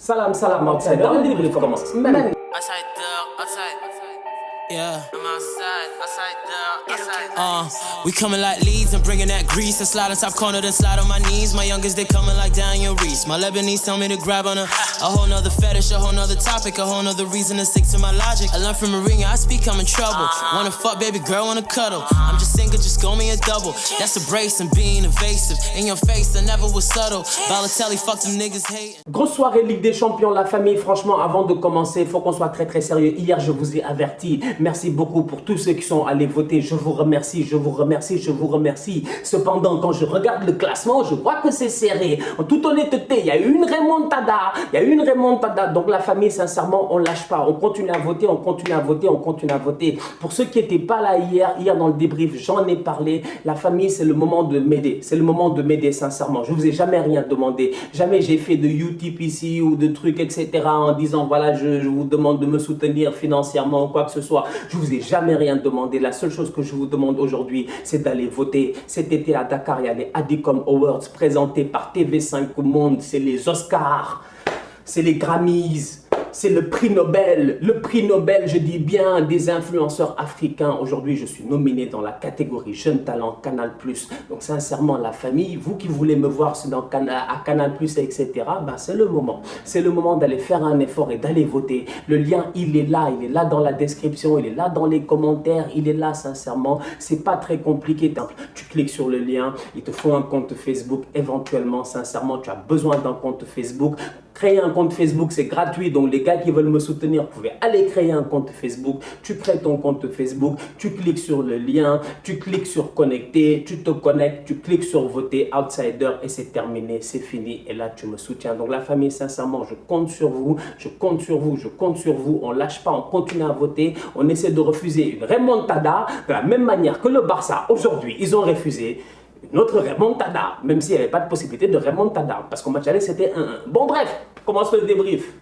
Salam, salam, outside. Dans le débrief commence. Man. Outside dog, outside. Yeah. I'm outside dog, outside. We coming like leads and bringing that grease and slide on top corner then slide on my knees. My youngest they coming like Daniel Reese. My Lebanese tell me to grab on a whole nother fetish, a whole nother topic, a whole nother reason to stick to my logic. I learned from Mourinho, I speak, I'm in trouble. Wanna fuck, baby girl, wanna cuddle. I'm just single, just go me a double. That's a brace and being evasive. In your face, I never was subtle. Balotelli, fuck them niggas hating. Grosse soirée Ligue des Champions, la famille. Franchement, avant de commencer, il faut qu'on soit très sérieux. Hier, je vous ai averti. Merci beaucoup pour tous ceux qui sont allés voter. Je vous remercie, je vous remercie, je vous remercie. Cependant, quand je regarde le classement, je vois que c'est serré. En toute honnêteté, il y a eu une remontada. Il y a eu une remontada. Donc la famille, sincèrement, on lâche pas. On continue à voter, on continue à voter, on continue à voter. Pour ceux qui n'étaient pas là hier dans le débrief, j'en ai parlé. La famille, c'est le moment de m'aider. C'est le moment de m'aider, sincèrement. Je vous ai jamais rien demandé. Jamais j'ai fait de Utip ici ou de trucs, etc. en disant, voilà, je vous demande de me soutenir financièrement ou quoi que ce soit. Je vous ai jamais rien demandé. La seule chose que je vous demande aujourd'hui, c'est d'aller voter. Cet été à Dakar, il y a les Adicom Awards présentés par TV5 Monde. C'est les Oscars, c'est les Grammys. C'est le prix Nobel, je dis bien, des influenceurs africains. Aujourd'hui, je suis nominé dans la catégorie Jeune Talent Canal+. Donc, sincèrement, la famille, vous qui voulez me voir à Canal+, etc., ben, c'est le moment. C'est le moment d'aller faire un effort et d'aller voter. Le lien, il est là dans la description, il est là dans les commentaires, il est là, sincèrement. C'est pas très compliqué. Tu cliques sur le lien, il te faut un compte Facebook, éventuellement, sincèrement, tu as besoin d'un compte Facebook. Créer un compte Facebook, c'est gratuit. Donc, les gars qui veulent me soutenir, vous pouvez aller créer un compte Facebook. Tu crées ton compte Facebook, tu cliques sur le lien, tu cliques sur connecter, tu te connectes, tu cliques sur voter Outsider et c'est terminé, c'est fini. Et là, tu me soutiens. Donc, la famille, sincèrement, je compte sur vous, je compte sur vous, je compte sur vous. On lâche pas, on continue à voter. On essaie de refuser une remontada de la même manière que le Barça. Aujourd'hui, ils ont refusé notre remontada, même s'il n'y avait pas de possibilité de remontada, parce qu'au match aller, c'était 1-1. Bon, bref, commence le débrief.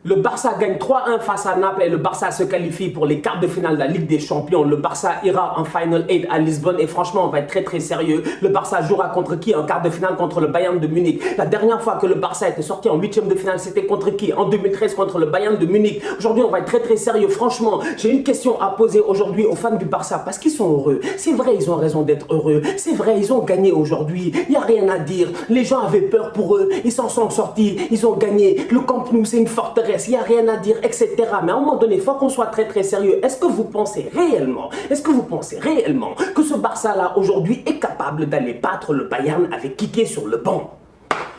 Le Barça gagne 3-1 face à Naples et le Barça se qualifie pour les quarts de finale de la Ligue des Champions. Le Barça ira en Final 8 à Lisbonne et franchement, on va être très sérieux. Le Barça jouera contre qui en quart de finale? Contre le Bayern de Munich. La dernière fois que le Barça était sorti en huitième de finale, c'était contre qui? En 2013 contre le Bayern de Munich. Aujourd'hui, on va être très sérieux. Franchement, j'ai une question à poser aujourd'hui aux fans du Barça parce qu'ils sont heureux. C'est vrai, ils ont raison d'être heureux. C'est vrai, ils ont gagné aujourd'hui. Il n'y a rien à dire. Les gens avaient peur pour eux. Ils s'en sont sortis. Ils ont gagné. Le Camp Nou, c'est une forteresse. Il n'y a rien à dire, etc. Mais à un moment donné, il faut qu'on soit très sérieux. Est-ce que vous pensez réellement que ce Barça-là, aujourd'hui, est capable d'aller battre le Bayern avec Kike sur le banc?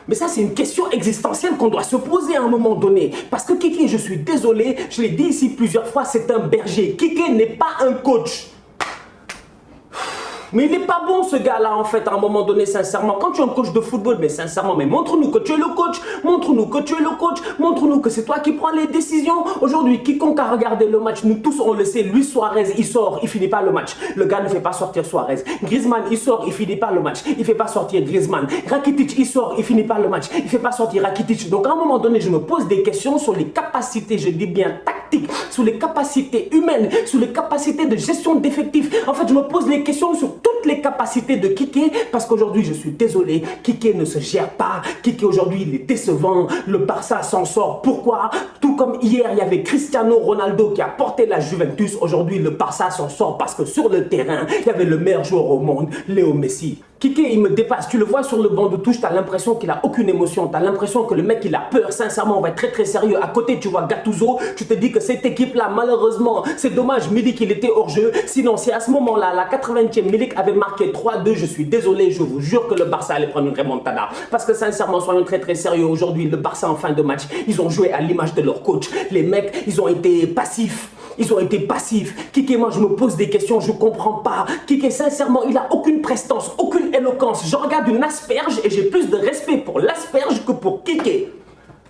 Mais ça, c'est une question existentielle qu'on doit se poser à un moment donné. Parce que Kike, je suis désolé, je l'ai dit ici plusieurs fois, c'est un berger. Kike n'est pas un coach. Mais il n'est pas bon ce gars-là en fait à un moment donné sincèrement. Quand tu es un coach de football, mais sincèrement, mais montre-nous que tu es le coach. Montre-nous que tu es le coach. Montre-nous que c'est toi qui prends les décisions. Aujourd'hui, quiconque a regardé le match, nous tous on le sait, Luis Suarez, il sort, il finit pas le match. Le gars ne fait pas sortir Suarez. Griezmann, il sort, il finit pas le match. Il fait pas sortir Griezmann. Rakitic, il sort, il finit pas le match. Il fait pas sortir Rakitic. Donc à un moment donné, je me pose des questions sur les capacités, je dis bien tactiques, sur les capacités humaines, sur les capacités de gestion d'effectifs. En fait, je me pose les questions sur toutes les capacités de Kike parce qu'aujourd'hui, je suis désolé, Kike ne se gère pas. Kike aujourd'hui, il est décevant. Le Barça s'en sort. Pourquoi? Tout comme hier, il y avait Cristiano Ronaldo qui a porté la Juventus. Aujourd'hui, le Barça s'en sort parce que sur le terrain, il y avait le meilleur joueur au monde, Léo Messi. Kike, il me dépasse. Tu le vois sur le banc de touche, tu as l'impression qu'il a aucune émotion. Tu as l'impression que le mec, il a peur. Sincèrement, on va être très sérieux. À côté, tu vois Gattuso. Tu te dis que cette équipe-là, malheureusement, c'est dommage. Milik, il était hors jeu. Sinon, si à ce moment-là, à la 80e, Milik avait marqué 3-2, je suis désolé. Je vous jure que le Barça allait prendre une remontada. Parce que sincèrement, soyons très sérieux. Aujourd'hui, le Barça en fin de match, ils ont joué à l'image de leur coach. Les mecs, ils ont été passifs. Kike, moi, je me pose des questions, je comprends pas. Kike, sincèrement, il a aucune prestance, aucune éloquence. Je regarde une asperge et j'ai plus de respect pour l'asperge que pour Kike.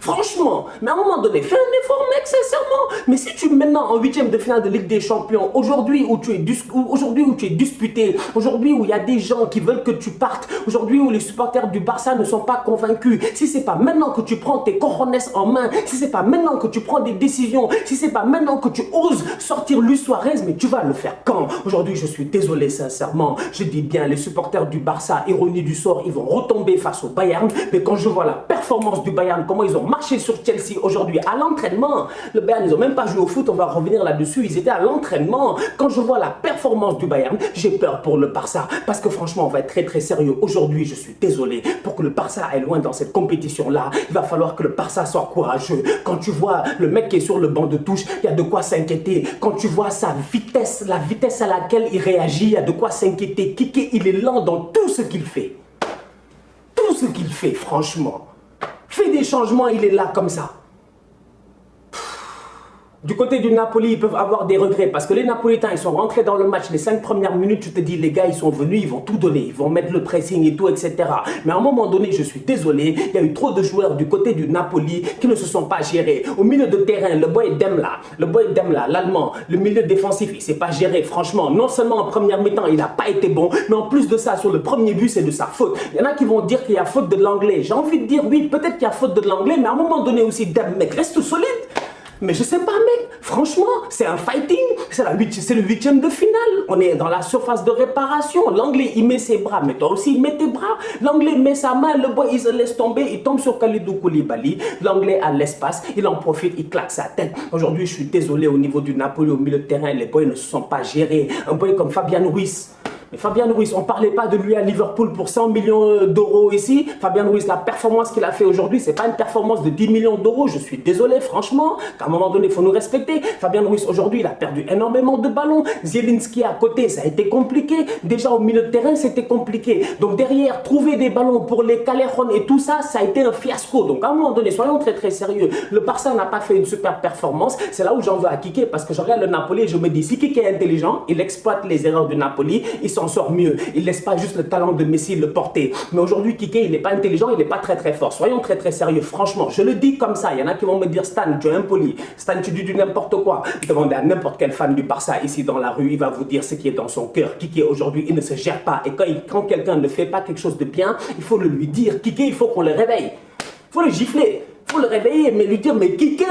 Franchement, mais à un moment donné, fais un effort, mec, sincèrement. Mais si tu es maintenant en huitième de finale de Ligue des Champions, aujourd'hui où tu es disputé, aujourd'hui où il y a des gens qui veulent que tu partes, aujourd'hui où les supporters du Barça ne sont pas convaincus, si c'est pas maintenant que tu prends tes cojones en main, si c'est pas maintenant que tu prends des décisions, si c'est pas maintenant que tu oses sortir Luis Suarez, mais tu vas le faire quand? Aujourd'hui, je suis désolé, sincèrement. Je dis bien, les supporters du Barça, ironie du sort, ils vont retomber face au Bayern. Mais quand je vois la performance du Bayern, comment ils ont marché sur Chelsea aujourd'hui à l'entraînement. Le Bayern, ils n'ont même pas joué au foot, on va revenir là-dessus. Ils étaient à l'entraînement. Quand je vois la performance du Bayern, j'ai peur pour le Barça. Parce que franchement, on va être très très sérieux. Aujourd'hui, je suis désolé. Pour que le Barça aille loin dans cette compétition-là, il va falloir que le Barça soit courageux. Quand tu vois le mec qui est sur le banc de touche, il y a de quoi s'inquiéter. Quand tu vois sa vitesse, la vitesse à laquelle il réagit, il y a de quoi s'inquiéter. Kike, il est lent dans tout ce qu'il fait. Tout ce qu'il fait, franchement. Fait des changements, il est là comme ça. Du côté du Napoli, ils peuvent avoir des regrets parce que les Napolitains, ils sont rentrés dans le match les 5 premières minutes. Tu te dis, les gars, ils sont venus, ils vont tout donner, ils vont mettre le pressing et tout, etc. Mais à un moment donné, je suis désolé, il y a eu trop de joueurs du côté du Napoli qui ne se sont pas gérés. Au milieu de terrain, le boy Demla, l'Allemand, le milieu défensif, il ne s'est pas géré. Franchement, non seulement en première mi-temps, il n'a pas été bon, mais en plus de ça, sur le premier but, c'est de sa faute. Il y en a qui vont dire qu'il y a faute de l'anglais. J'ai envie de dire, oui, peut-être qu'il y a faute de l'anglais, mais à un moment donné aussi, mec, reste solide. Mais je sais pas, mec, franchement, c'est un fighting, c'est le 8e de finale. On est dans la surface de réparation. L'anglais, il met ses bras, mais toi aussi, il met tes bras. L'anglais met sa main, le boy, il se laisse tomber, il tombe sur Kalidou Koulibaly. L'anglais a l'espace, il en profite, il claque sa tête. Aujourd'hui, je suis désolé, au niveau du Napoli, au milieu de terrain, les boys ne se sont pas gérés. Un boy comme Fabian Ruiz. Mais Fabian Ruiz, on ne parlait pas de lui à Liverpool pour 100 millions d'euros ici. Fabian Ruiz, la performance qu'il a fait aujourd'hui, ce n'est pas une performance de 10 millions d'euros. Je suis désolé, franchement, qu'à un moment donné, il faut nous respecter. Fabian Ruiz, aujourd'hui, il a perdu énormément de ballons. Zielinski à côté, ça a été compliqué. Déjà, au milieu de terrain, c'était compliqué. Donc derrière, trouver des ballons pour les Callejon et tout ça, ça a été un fiasco. Donc à un moment donné, soyons très très sérieux. Le Barça n'a pas fait une super performance. C'est là où j'en veux à Kike, parce que je regarde le Napoli et je me dis, si Kike est intelligent, il exploite les erreurs du Napoli, il s'en sort mieux. Il ne laisse pas juste le talent de Messi le porter. Mais aujourd'hui, Kike, il n'est pas intelligent, il n'est pas très très fort. Soyons très très sérieux. Franchement, je le dis comme ça. Il y en a qui vont me dire, Stan, tu es impoli. Stan, tu dis du n'importe quoi. Demandez à n'importe quel fan du Barça ici dans la rue, il va vous dire ce qui est dans son cœur. Kike, aujourd'hui, il ne se gère pas. Et quand quelqu'un ne fait pas quelque chose de bien, il faut le lui dire. Kike, il faut qu'on le réveille. Il faut le gifler. Il faut le réveiller, mais lui dire, mais Kike,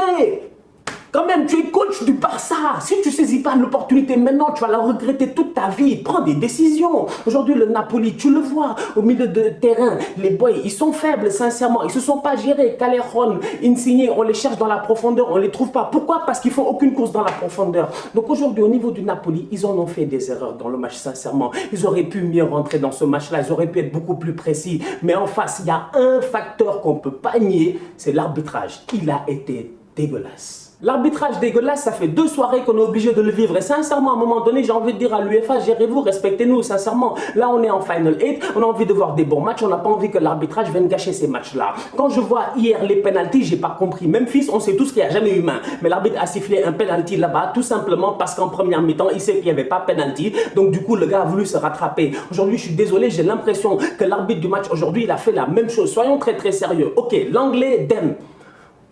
quand même, tu es coach du Barça. Si tu ne saisis pas l'opportunité maintenant, tu vas la regretter toute ta vie. Prends des décisions. Aujourd'hui, le Napoli, tu le vois, au milieu de terrain, les boys, ils sont faibles, sincèrement. Ils ne se sont pas gérés. Callejon, Insigne, on les cherche dans la profondeur, on ne les trouve pas. Pourquoi? Parce qu'ils font aucune course dans la profondeur. Donc aujourd'hui, au niveau du Napoli, ils en ont fait des erreurs dans le match, sincèrement. Ils auraient pu mieux rentrer dans ce match-là. Ils auraient pu être beaucoup plus précis. Mais en face, il y a un facteur qu'on ne peut pas nier, c'est l'arbitrage. Il a été dégueulasse. L'arbitrage dégueulasse, ça fait 2 soirées qu'on est obligé de le vivre. Et sincèrement, à un moment donné, j'ai envie de dire à l'UEFA, gérez-vous, respectez-nous, sincèrement. Là, on est en Final 8, on a envie de voir des bons matchs, on n'a pas envie que l'arbitrage vienne gâcher ces matchs-là. Quand je vois hier les pénaltys, j'ai pas compris. Memphis, on sait tous qu'il n'y a jamais eu main. Mais l'arbitre a sifflé un pénalty là-bas, tout simplement parce qu'en première mi-temps, il sait qu'il n'y avait pas pénalty. Donc du coup, le gars a voulu se rattraper. Aujourd'hui, je suis désolé, j'ai l'impression que l'arbitre du match aujourd'hui, il a fait la même chose. Soyons très très sérieux. Ok, l'anglais, Dem.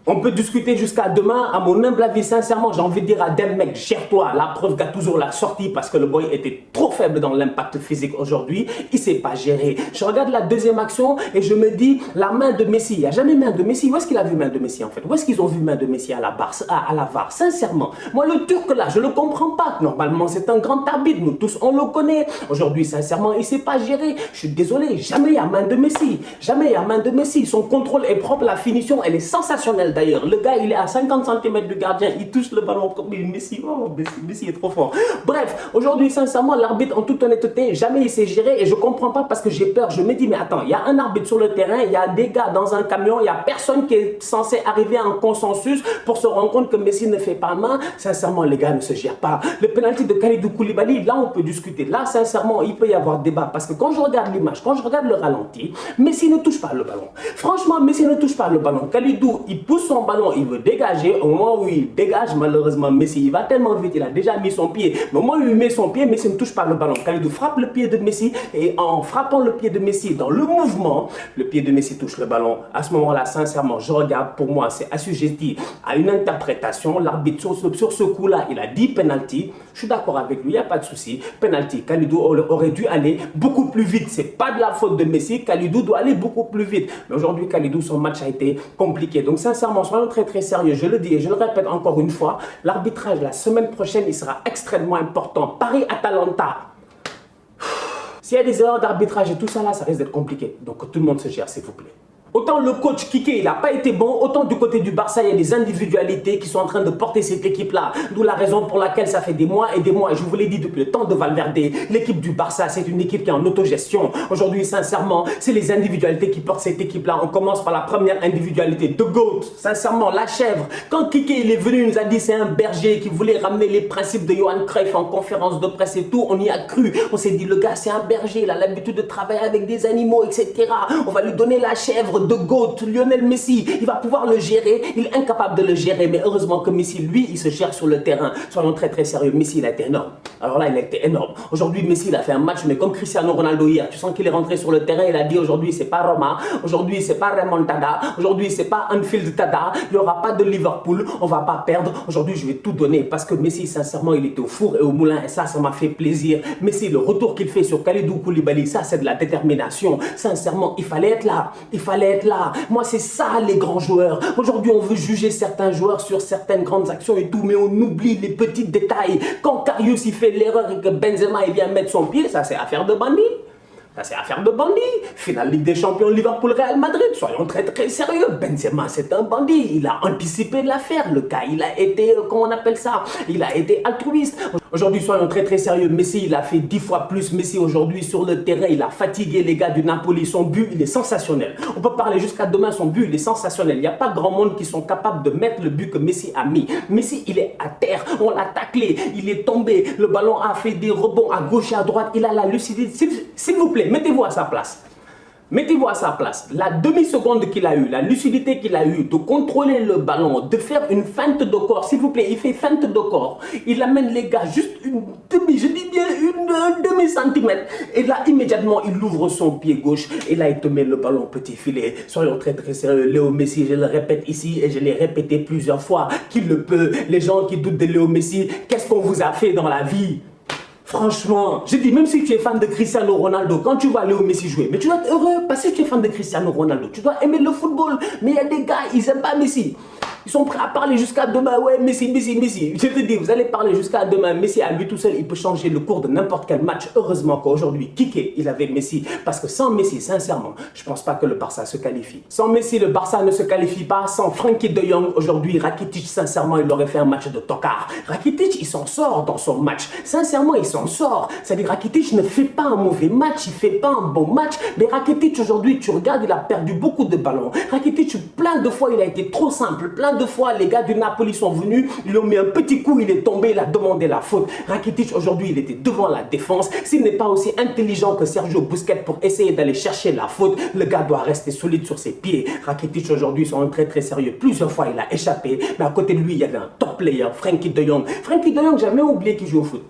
On peut discuter jusqu'à demain. À mon humble avis, sincèrement, j'ai envie de dire à Dem, mec, gère-toi. La preuve, Gattuso l'a sorti parce que le boy était trop faible dans l'impact physique aujourd'hui. Il ne s'est pas géré. Je regarde la deuxième action et je me dis, la main de Messi. Il n'y a jamais main de Messi. Où est-ce qu'il a vu main de Messi en fait? Où est-ce qu'ils ont vu main de Messi à la VAR? Sincèrement, moi, le Turc là, je ne le comprends pas. Normalement, c'est un grand arbitre. Nous tous, on le connaît. Aujourd'hui, sincèrement, il ne s'est pas géré. Je suis désolé. Jamais il y a main de Messi. Jamais il y a main de Messi. Son contrôle est propre. La finition, elle est sensationnelle. D'ailleurs, le gars, il est à 50 cm du gardien, il touche le ballon comme Messi. Oh, Messi est trop fort. Bref, aujourd'hui, sincèrement, l'arbitre, en toute honnêteté, jamais il s'est géré et je ne comprends pas parce que j'ai peur. Je me dis, mais attends, il y a un arbitre sur le terrain, il y a des gars dans un camion, il n'y a personne qui est censé arriver à un consensus pour se rendre compte que Messi ne fait pas main. Sincèrement, les gars ne se gèrent pas. Le penalty de Kalidou Koulibaly, là, on peut discuter. Là, sincèrement, il peut y avoir débat parce que quand je regarde l'image, quand je regarde le ralenti, Messi ne touche pas le ballon. Franchement, Messi ne touche pas le ballon. Kalidou, il pousse son ballon, il veut dégager. Au moment où il dégage, malheureusement, Messi, il va tellement vite, il a déjà mis son pied. Mais au moment où il met son pied, Messi ne touche pas le ballon. Kalidou frappe le pied de Messi et en frappant le pied de Messi dans le mouvement, le pied de Messi touche le ballon. À ce moment-là, sincèrement, je regarde, pour moi, c'est assujetti à une interprétation. L'arbitre, sur ce coup-là, il a dit penalty. Je suis d'accord avec lui, il n'y a pas de souci. Penalty, Kalidou aurait dû aller beaucoup plus vite. C'est pas de la faute de Messi. Kalidou doit aller beaucoup plus vite. Mais aujourd'hui, Kalidou, son match a été compliqué. Donc, sincèrement, soyons très très sérieux. Je le dis et je le répète encore une fois, l'arbitrage la semaine prochaine, il sera extrêmement important. Paris-Atalanta. S'il y a des erreurs d'arbitrage et tout ça là, ça risque d'être compliqué. Donc, que tout le monde se gère, s'il vous plaît. Autant le coach Kike, il n'a pas été bon, autant du côté du Barça, il y a des individualités qui sont en train de porter cette équipe-là. D'où la raison pour laquelle ça fait des mois, et je vous l'ai dit depuis le temps de Valverde, l'équipe du Barça, c'est une équipe qui est en autogestion. Aujourd'hui, sincèrement, c'est les individualités qui portent cette équipe-là. On commence par la première individualité, The GOAT, sincèrement, la chèvre. Quand Kike il est venu, il nous a dit c'est un berger qui voulait ramener les principes de Johan Cruyff en conférence de presse et tout, on y a cru. On s'est dit, le gars, c'est un berger, il a l'habitude de travailler avec des animaux, etc. On va lui donner la chèvre de GOAT, Lionel Messi, il va pouvoir le gérer, il est incapable de le gérer, mais heureusement que Messi, lui, il se gère sur le terrain. Soyons très très sérieux, Messi, il a été énorme. Alors là, il a été énorme. Aujourd'hui, Messi, il a fait un match, mais comme Cristiano Ronaldo hier, tu sens qu'il est rentré sur le terrain, il a dit aujourd'hui, c'est pas Roma, aujourd'hui, c'est pas Remontada, aujourd'hui, c'est pas Anfield Tada, il n'y aura pas de Liverpool, on va pas perdre. Aujourd'hui, je vais tout donner parce que Messi, sincèrement, il était au four et au moulin et ça m'a fait plaisir. Messi, le retour qu'il fait sur Kalidou Koulibaly, ça, c'est de la détermination. Sincèrement, il fallait être là. Il fallait être là. Moi, c'est ça, les grands joueurs. Aujourd'hui, on veut juger certains joueurs sur certaines grandes actions et tout, mais on oublie les petits détails. Quand Karius, il fait l'erreur et que Benzema, il vient mettre son pied, ça, c'est affaire de bandit. Ça, c'est affaire de bandit. Finale Ligue des Champions, Liverpool, Real Madrid. Soyons très, très sérieux. Benzema, c'est un bandit. Il a anticipé l'affaire. Le gars, il a été, comment on appelle ça? Il a été altruiste. Aujourd'hui, soyons très, très sérieux. Messi, il a fait 10 fois plus. Messi, aujourd'hui, sur le terrain, il a fatigué les gars du Napoli. Son but, il est sensationnel. On peut parler jusqu'à demain, son but, il est sensationnel. Il n'y a pas grand monde qui sont capables de mettre le but que Messi a mis. Messi, il est à terre. On l'a taclé. Il est tombé. Le ballon a fait des rebonds à gauche et à droite. Il a la lucidité. S'il vous plaît, mettez-vous à sa place. Mettez-vous à sa place. La demi-seconde qu'il a eue, la lucidité qu'il a eue de contrôler le ballon, de faire une feinte de corps, s'il vous plaît, il fait feinte de corps. Il amène les gars juste une demi, je dis bien un demi-centimètre. Et là, immédiatement, il ouvre son pied gauche et là, il te met le ballon au petit filet. Soyons très très sérieux. Léo Messi, je le répète ici et je l'ai répété plusieurs fois, qu'il le peut. Les gens qui doutent de Léo Messi, qu'est-ce qu'on vous a fait dans la vie? Franchement, je dis, même si tu es fan de Cristiano Ronaldo, quand tu vois Léo Messi jouer, mais tu dois être heureux parce que tu es fan de Cristiano Ronaldo. Tu dois aimer le football. Mais il y a des gars, ils n'aiment pas Messi. Ils sont prêts à parler jusqu'à demain. Ouais, Messi, Messi, Messi. Je te dis, vous allez parler jusqu'à demain. Messi, à lui tout seul, il peut changer le cours de n'importe quel match. Heureusement qu'aujourd'hui, Kike, il avait Messi. Parce que sans Messi, sincèrement, je ne pense pas que le Barça se qualifie. Sans Messi, le Barça ne se qualifie pas. Sans Frenkie de Jong, aujourd'hui, Rakitic, sincèrement, il aurait fait un match de tocard. Rakitic, il s'en sort dans son match. Sincèrement, il s'en sort. C'est-à-dire, Rakitic ne fait pas un mauvais match. Il ne fait pas un bon match. Mais Rakitic, aujourd'hui, tu regardes, il a perdu beaucoup de ballons. Rakitic, plein de fois, il a été trop simple. Plein de fois, les gars du Napoli sont venus, ils lui ont mis un petit coup, il est tombé, il a demandé la faute. Rakitic, aujourd'hui, il était devant la défense. S'il n'est pas aussi intelligent que Sergio Busquets pour essayer d'aller chercher la faute, le gars doit rester solide sur ses pieds. Rakitic, aujourd'hui, ils sont très très sérieux. Plusieurs fois, il a échappé, mais à côté de lui, il y avait un top player, Frenkie de Jong. Frenkie de Jong, j'ai jamais oublié qu'il joue au foot.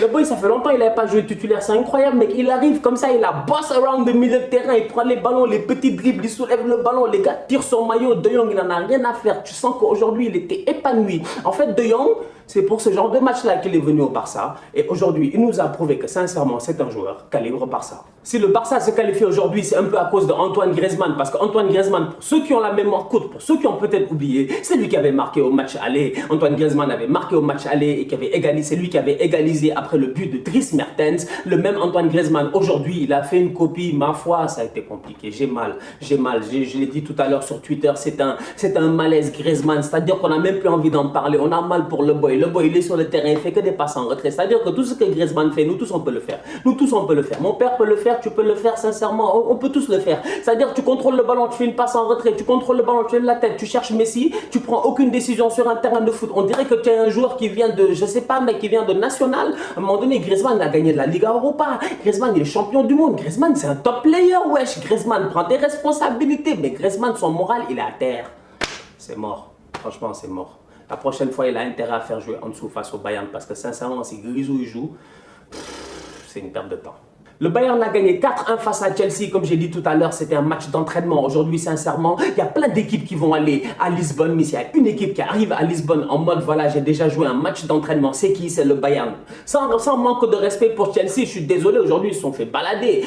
Le boy, ça fait longtemps qu'il n'avait pas joué titulaire, c'est incroyable, mec. Il arrive comme ça, il a boss around le milieu de terrain, il prend les ballons, les petits dribbles, il soulève le ballon, les gars tirent son maillot. De Jong, il n'en a rien à faire. Tu sens qu'aujourd'hui, il était épanoui. En fait, De Jong, c'est pour ce genre de match-là qu'il est venu au Barça. Et aujourd'hui, il nous a prouvé que sincèrement, c'est un joueur calibre Barça. Si le Barça se qualifie aujourd'hui, c'est un peu à cause d'Antoine Griezmann. Parce qu'Antoine Griezmann, pour ceux qui ont la mémoire courte, pour ceux qui ont peut-être oublié, c'est lui qui avait marqué au match aller. Antoine Griezmann avait marqué au match aller et qui avait égalisé. C'est lui qui avait égalisé après le but de Dries Mertens. Le même Antoine Griezmann, aujourd'hui, il a fait une copie. Ma foi, ça a été compliqué. J'ai mal. Je l'ai dit tout à l'heure sur Twitter, c'est un malaise Griezmann. C'est-à-dire qu'on n'a même plus envie d'en parler. On a mal pour le boy. Le boy, il est sur le terrain, il fait que des passes en retrait. C'est-à-dire que tout ce que Griezmann fait, nous tous, on peut le faire. Nous tous, on peut le faire. Mon père peut le faire, tu peux le faire, sincèrement. On peut tous le faire. C'est-à-dire que tu contrôles le ballon, tu fais une passe en retrait, tu contrôles le ballon, tu lèves la tête, tu cherches Messi, tu prends aucune décision sur un terrain de foot. On dirait que tu es un joueur qui vient de, je sais pas, mec, qui vient de National. À un moment donné, Griezmann a gagné de la Liga Europa. Griezmann, il est champion du monde. Griezmann, c'est un top player, wesh. Griezmann, prend tes responsabilités. Mais Griezmann, son moral, il est à terre. C'est mort. Franchement, c'est mort. La prochaine fois, il a intérêt à faire jouer en dessous face au Bayern parce que sincèrement, si Grisou il joue, c'est une perte de temps. Le Bayern a gagné 4-1 face à Chelsea, comme j'ai dit tout à l'heure, c'était un match d'entraînement. Aujourd'hui, sincèrement, il y a plein d'équipes qui vont aller à Lisbonne, mais il y a une équipe qui arrive à Lisbonne en mode, voilà, j'ai déjà joué un match d'entraînement. C'est qui? C'est le Bayern. Sans manque de respect pour Chelsea, je suis désolé, aujourd'hui, ils se sont fait balader.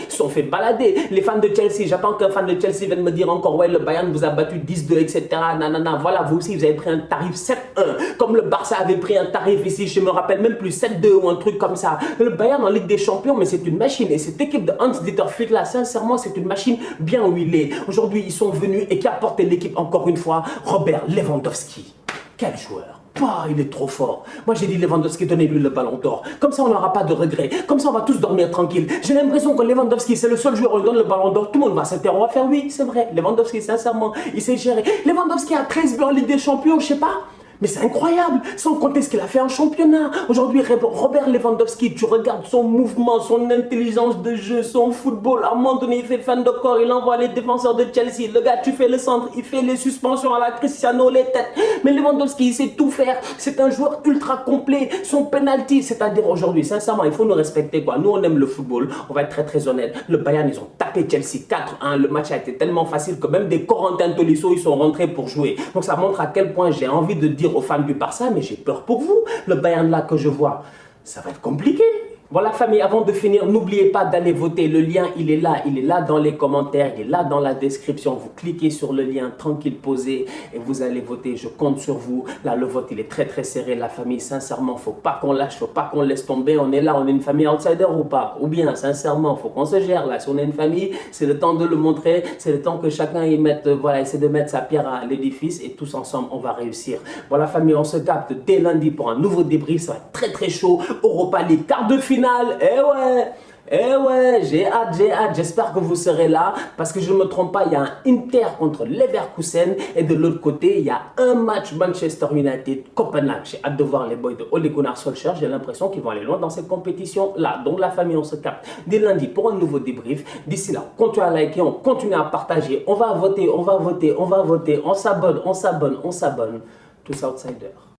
Les fans de Chelsea, j'attends qu'un fan de Chelsea vienne me dire encore, ouais, le Bayern vous a battu 10-2, etc. Nanana, voilà, vous aussi, vous avez pris un tarif 7-1, comme le Barça avait pris un tarif ici, je me rappelle même plus, 7-2 ou un truc comme ça. Le Bayern en Ligue des Champions, mais c'est une machine. Mais cette équipe de Hans-Dieter Flick là, sincèrement, c'est une machine bien huilée. Aujourd'hui, ils sont venus et qui a porté l'équipe encore une fois, Robert Lewandowski. Quel joueur! Bah, il est trop fort. Moi, j'ai dit Lewandowski, donnez-lui le ballon d'or. Comme ça, on n'aura pas de regrets. Comme ça, on va tous dormir tranquille. J'ai l'impression que Lewandowski, c'est le seul joueur où on donne le ballon d'or. Tout le monde va s'interroger. On va faire oui, c'est vrai. Lewandowski, sincèrement, il sait gérer. Lewandowski a 13 buts en Ligue des Champions, je sais pas. Mais c'est incroyable, sans compter ce qu'il a fait en championnat. Aujourd'hui, Robert Lewandowski, tu regardes son mouvement, son intelligence de jeu, son football. À un moment donné, il fait fan de corps, il envoie les défenseurs de Chelsea. Le gars, tu fais le centre, il fait les suspensions à la Cristiano, les têtes. Mais Lewandowski, il sait tout faire. C'est un joueur ultra complet. Son penalty, c'est-à-dire aujourd'hui, sincèrement, il faut nous respecter, quoi. Nous, on aime le football. On va être très, très honnête. Le Bayern, ils ont tapé Chelsea 4-1. Le match a été tellement facile que même des Corentin Tolisso, ils sont rentrés pour jouer. Donc, ça montre à quel point j'ai envie de dire aux fans du Barça, mais j'ai peur pour vous. Le Bayern là que je vois, ça va être compliqué. Voilà famille, avant de finir, n'oubliez pas d'aller voter. Le lien, il est là dans les commentaires, il est là dans la description. Vous cliquez sur le lien, tranquille, posé, et vous allez voter. Je compte sur vous. Là, le vote, il est très, très serré. La famille, sincèrement, faut pas qu'on lâche, faut pas qu'on laisse tomber. On est là, on est une famille outsider ou pas? Ou bien, sincèrement, faut qu'on se gère là. Si on est une famille, c'est le temps de le montrer. C'est le temps que chacun y mette, voilà, essaie de mettre sa pierre à l'édifice et tous ensemble, on va réussir. Voilà famille, on se capte dès lundi pour un nouveau débrief. Ça va être très, très chaud. Europa League, quart de finale. Eh ouais, j'ai hâte, j'espère que vous serez là, parce que je ne me trompe pas, il y a un Inter contre Leverkusen, et de l'autre côté, il y a un match Manchester United, Copenhague. J'ai hâte de voir les boys de Ole Gunnar Solskjaer, j'ai l'impression qu'ils vont aller loin dans cette compétition-là. Donc la famille, on se capte dès lundi pour un nouveau débrief. D'ici là, on continue à liker, on continue à partager, on va voter, on s'abonne, tous outsiders.